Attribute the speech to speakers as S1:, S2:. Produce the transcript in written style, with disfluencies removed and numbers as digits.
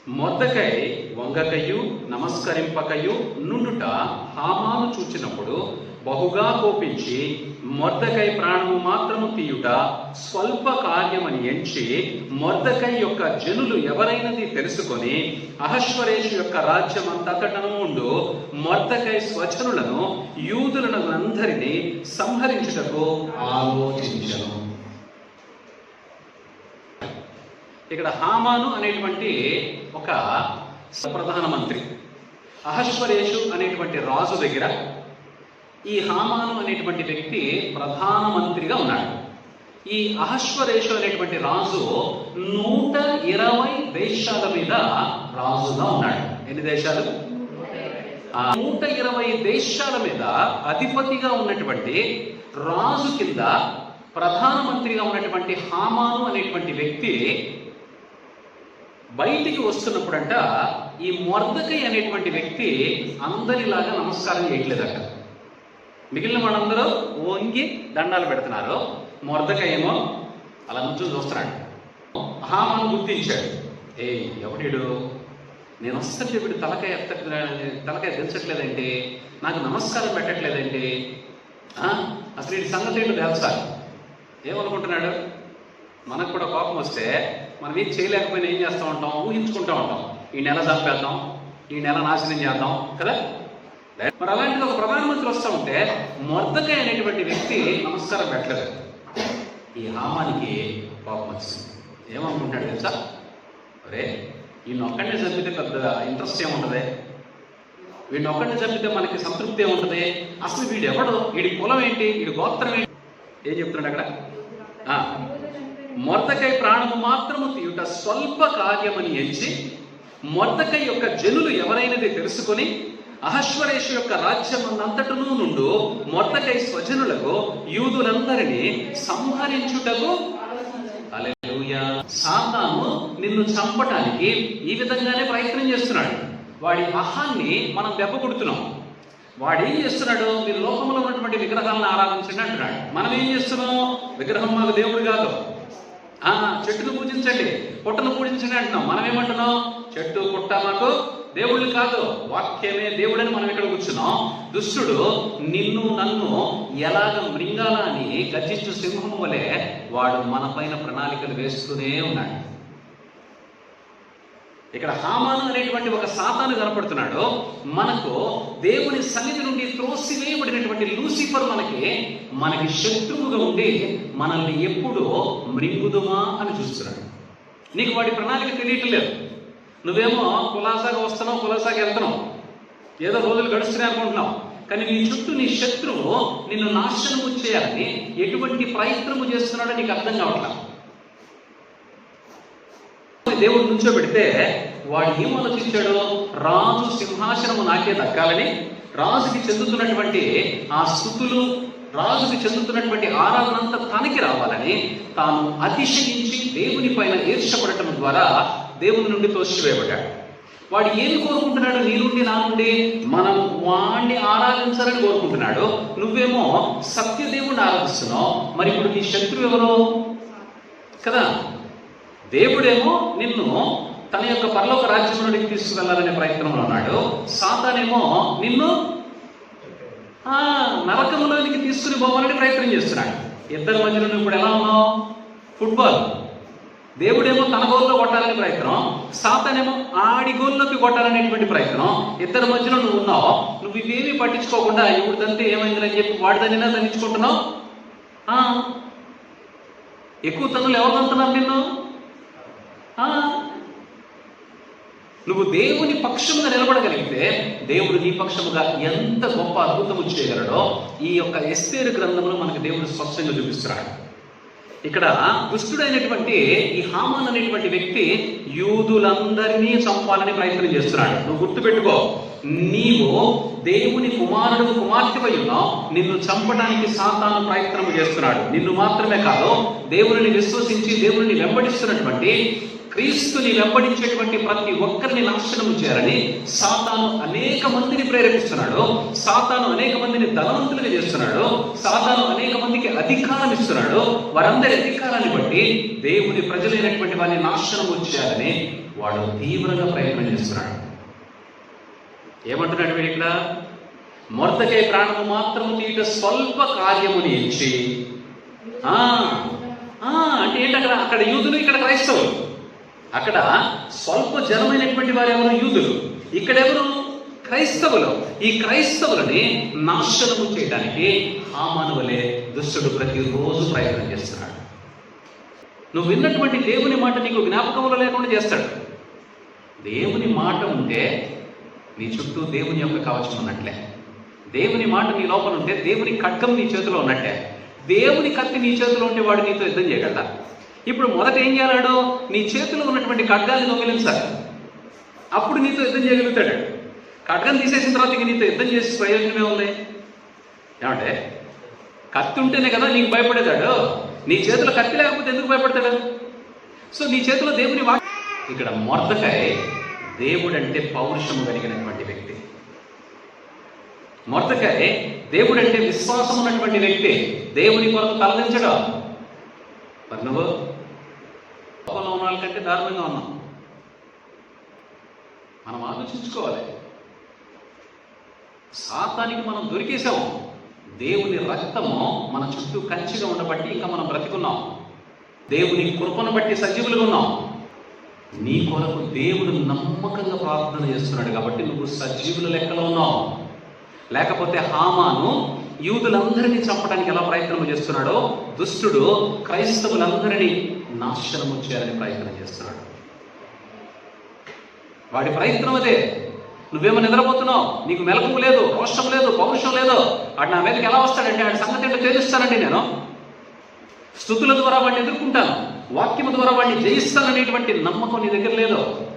S1: Mordecai వంగకయు నమస్కరింపకయు నుండుట హామాను చూచినప్పుడు బహుగా కోపించి మొర్దెకై ప్రాణము మాత్రము తీయుట స్వల్ప కార్యమని ఎంచి మొర్దెకై యొక్క జనులు ఎవరైనది తెలుసుకొని అహష్వరేషు యొక్క రాజ్యం అంతటను ఉండు మొర్దెకై స్వజనులను యూదులను అందరినీ సంహరించుటకు ఆలోచించను. ఇక్కడ హామాను అనేటువంటి ఒక ప్రధానమంత్రి అహష్వరేషు అనేటువంటి రాజు దగ్గర ఈ హామాను అనేటువంటి వ్యక్తి ప్రధానమంత్రిగా ఉన్నాడు. ఈ అహష్వరేషు అనేటువంటి రాజు 120 దేశాల మీద రాజుగా ఉన్నాడు. ఎన్ని దేశాలు? 120 దేశాల మీద అధిపతిగా ఉన్నటువంటి రాజు కింద ప్రధానమంత్రిగా ఉన్నటువంటి హామాను అనేటువంటి వ్యక్తి బయటికి వస్తున్నప్పుడంట ఈ మొర్దెకై అనేటువంటి వ్యక్తి అందరిలాగా నమస్కారం చేయట్లేదట. మిగిలిన వాళ్ళందరూ వంగి దండాలు పెడుతున్నారు. మొర్దెకై ఏమో అలా నుంచి చూస్తున్నాడు. హామాను గుర్తించాడు. ఎవడీడు, నేను వస్తుంటే వీడు తలకాయ దించట్లేదండి, నాకు నమస్కారం పెట్టట్లేదండి, అసలు వీడి సంగతి ఏంటో తెలుసాలి. ఏమనుకుంటున్నాడు? మనకు కూడా కోపం వస్తే మనం ఏం చేయలేకపోయినా ఏం చేస్తూ ఉంటాం? ఊహించుకుంటూ ఉంటాం. ఈ నెల చంపేద్దాం, ఈ నెల నాశనం చేద్దాం కదా. మరి అలాంటిది ఒక ప్రధానమంత్రి వస్తూ ఉంటే మొర్దెకై అనేటువంటి వ్యక్తి నమస్కారం పెట్టలేదు. ఈ హామానికి కోపం వచ్చింది. ఏమనుకుంటాడు తెలుసా? అరే, వీడిని ఒక్కడిని చంపితే పెద్ద ఇంట్రెస్ట్ ఏముంటుంది, వీడిని ఒక్కడిని చంపితే మనకి సంతృప్తి ఏముంటుంది, అసలు వీడు ఎవడు, వీడి కులం ఏంటి, వీడి గోత్రం ఏంటి? ఏం చెప్తున్నాడు అక్కడ? మొర్దెకై ప్రాణము మాత్రము తీయుట స్వల్ప కార్యమని ఎంచి మొర్దెకై యొక్క జనులు ఎవరైనది తెలుసుకొని అహష్వరేషు యొక్క రాజ్యం అంతటను నుండు మొర్దెకై స్వజనులకు యూదులందరినీ సంహరించుటకు. హల్లెలూయా. సాతాను నిన్ను చంపటానికి ఈ విధంగానే ప్రయత్నం చేస్తున్నాడు. వాడి అహాన్ని మనం దెబ్బ కొడుతున్నాం. వాడు ఏం చేస్తున్నాడు? మీరు లోకంలో ఉన్నటువంటి విగ్రహాలను ఆరాధించండి అంటున్నాడు. మనం ఏం చేస్తున్నాం? విగ్రహం మాకు దేవుడు కాదు, చెట్టును పూజించండి, పుట్టను పూజించండి అంటున్నాం. మనం ఏమంటున్నాం? చెట్టు పుట్ట మాకు దేవుళ్ళు కాదు, వాక్యమే దేవుడని మనం ఇక్కడ కూర్చున్నాం. దుష్టుడు నిన్ను నన్ను ఎలాగ మృంగాలని గర్జించు సింహం వలె వాడు మన పైన ప్రణాళికలు వేస్తూనే ఉన్నాడు. ఇక్కడ హామాను అనేటువంటి ఒక సాతాను కనపడుతున్నాడు. మనకు దేవుని సన్నిధి నుండి త్రోసివేయబడినటువంటి లూసిఫర్ మనకి శత్రువుగా ఉండి మనల్ని ఎప్పుడూ మృంగుదుమా అని చూస్తున్నాడు. నీకు వాడి ప్రణాళిక తెలియట్లేదు. నువ్వేమో కులాసాగా వస్తున్నావు, కులాసాగా వెళ్తున్నావు, ఏదో రోజులు గడుస్తున్నాయి అనుకుంటున్నావు. కానీ నీ చుట్టూ నీ శత్రువు నిన్ను నాశనము చేయాలని ఎటువంటి ప్రయత్నము చేస్తున్నాడో నీకు అర్థం కావట్లేదు. దేవుడు నుంచోబెడితే వాడు ఏం ఆలోచించాడు? రాజు సింహాసనము నాకే దక్కాలని, రాజుకి చెందుతున్నటువంటి ఆ స్థుతులు, రాజుకి చెందుతున్నటువంటి ఆరాధనంతా తనకి రావాలని తాను అతిశయించి దేవుని పైన ఈర్ష్యపడటం ద్వారా దేవుని నుండి తోసివేయబడ్డాడు. వాడు ఏమి కోరుకుంటున్నాడు? నీ నుండి నా నుండి మనం వాణ్ణి ఆరాధించాలని కోరుకుంటున్నాడు. నువ్వేమో సత్యదేవుడిని ఆరాధిస్తున్నావు. మరి ఇప్పుడు నీ శత్రువు ఎవరు కదా? దేవుడేమో నిన్ను తన యొక్క పరలోక రాజ్యంలోనికి తీసుకువెళ్ళాలనే ప్రయత్నంలో ఉన్నాడు. సాతానేమో నిన్ను నరకంలోనికి తీసుకుని పోవాలని ప్రయత్నం చేస్తున్నాడు. ఇద్దరి మధ్యలో నువ్వు ఇప్పుడు ఎలా ఉన్నావు? ఫుట్బాల్. దేవుడేమో తన గోల్లో కొట్టాలని ప్రయత్నం, సాతానేమో ఆడి గోల్లోకి కొట్టాలనేటువంటి ప్రయత్నం. ఇద్దరి మధ్యలో నువ్వు ఉన్నావు. నువ్వు ఇవేమీ పట్టించుకోకుండా ఇప్పుడుదంటే ఏమైందని చెప్పి వాడిదైనా దండించుకుంటున్నావు. ఎక్కువ తన్నులు ఎవరు అంటున్నారు నిన్ను? నువ్వు దేవుని పక్షముగా నిలబడగలిగితే దేవుడు నీ పక్షముగా ఎంత గొప్ప అద్భుతము చేయగలడో ఈ యొక్క ఎస్తేరు గ్రంథంలో మనకు దేవుడు స్పష్టంగా చూపిస్తున్నాడు. ఇక్కడ దుష్టుడైనటువంటి ఈ హామాను అనేటువంటి వ్యక్తి యూదులందరినీ చంపాలని ప్రయత్నం చేస్తున్నాడు. నువ్వు గుర్తుపెట్టుకో, నీవు దేవుని కుమారుడు కుమార్తెవై ఉన్నావు. నిన్ను చంపడానికి సాతాను ప్రయత్నం చేస్తున్నాడు. నిన్ను మాత్రమే కాదు, దేవుని విశ్వసించి దేవుని వెంబడిస్తున్నటువంటి క్రీస్తుని వెంబడించేటువంటి ప్రతి ఒక్కరిని నాశనం చేయాలని సాతాను అనేక మందిని ప్రేరేపిస్తున్నాడు. సాతాను అనేక మందిని ధనవంతులుగా చేస్తున్నాడు. సాతాను అనేక మందికి అధికారం ఇస్తున్నాడు. వారందరి అధికారాన్ని బట్టి దేవుని ప్రజలైనటువంటి వారిని నాశనం చేయాలని వాడు తీవ్రంగా ప్రయత్నం చేస్తున్నాడు. ఏమంటున్నాడు వీడు ఇక్కడ? మొర్దెకై ప్రాణము మాత్రము తీయుట స్వల్ప కార్యముని ఇచ్చి. అంటే ఏంటి? అక్కడ యూదులు, ఇక్కడ క్రైస్తవులు. అక్కడ స్వల్ప జనమైనటువంటి వారు ఎవరు? యూదులు. ఇక్కడెవరు? క్రైస్తవులు. ఈ క్రైస్తవులని నాశనము చేయడానికి హామాను వలె దుష్టుడు ప్రతిరోజు ప్రయత్నం చేస్తున్నాడు. నువ్వు విన్నటువంటి దేవుని మాట నీకు జ్ఞాపకంలో లేకుండా చేస్తాడు. దేవుని మాట ఉంటే నీ చుట్టూ దేవుని యొక్క కవచం ఉన్నట్లే. దేవుని మాట నీ లోపల ఉంటే దేవుని ఖడ్గం నీ చేతిలో ఉన్నట్టే. దేవుని కత్తి నీ చేతిలో ఉంటే వాడు నీతో యుద్ధం చేయగలడా? ఇప్పుడు మొదట ఏం చేయాలాడు? నీ చేతిలో ఉన్నటువంటి ఖడ్గాన్ని దొంగిలించాలి. అప్పుడు నీతో యుద్ధం చేయగలుగుతాడు. ఖడ్గం తీసేసిన తర్వాత ఇక నీతో యుద్ధం చేసే ప్రయోజనమే ఉంది. ఏమంటే కత్తి ఉంటేనే కదా నీకు భయపడేదాడు. నీ చేతిలో కత్తి లేకపోతే ఎందుకు భయపడతాడు? సో నీ చేతిలో దేవుని వాక్. ఇక్కడ మొర్దెకై దేవుడంటే పౌరుషము కలిగినటువంటి వ్యక్తి. మొర్దెకై దేవుడంటే విశ్వాసం ఉన్నటువంటి వ్యక్తి. దేవుని కొరకు తలదించడం. మరి నువ్వు లోకంలో ఉన్న వాళ్ళకంటే దారుణంగా ఉన్నాం. మనం ఆలోచించుకోవాలి. సాతానికి మనం దొరికేసాము. దేవుని రక్తము మన చుట్టూ కంచిగా ఉండబట్టి ఇంకా మనం బ్రతికున్నాం. దేవుని కృపను బట్టి సజీవులుగా ఉన్నాం. నీ కొరకు దేవుడు నమ్మకంగా ప్రార్థన చేస్తున్నాడు కాబట్టి నువ్వు సజీవుల లెక్కలో ఉన్నావు. లేకపోతే హామాను యూదులందరినీ చంపడానికి ఎలా ప్రయత్నం చేస్తున్నాడో దుష్టుడు క్రైస్తవులందరినీ నాశనము చేయాలని ప్రయత్నం చేస్తున్నాడు. వాడి ప్రయత్నం అదే. నువ్వేమో నిద్రపోతున్నావు, నీకు మెలకువ లేదు, రోషం లేదు, పౌరుషం లేదు. వాడు నా మీదకి ఎలా వస్తాడంటే వాడి సంగతి ఏంటో తెలుస్తానండి. నేను స్తుతుల ద్వారా వాడిని ఎదుర్కొంటాను, వాక్యము ద్వారా వాడిని జయిస్తాననేటువంటి నమ్మకం నీ దగ్గర లేదు.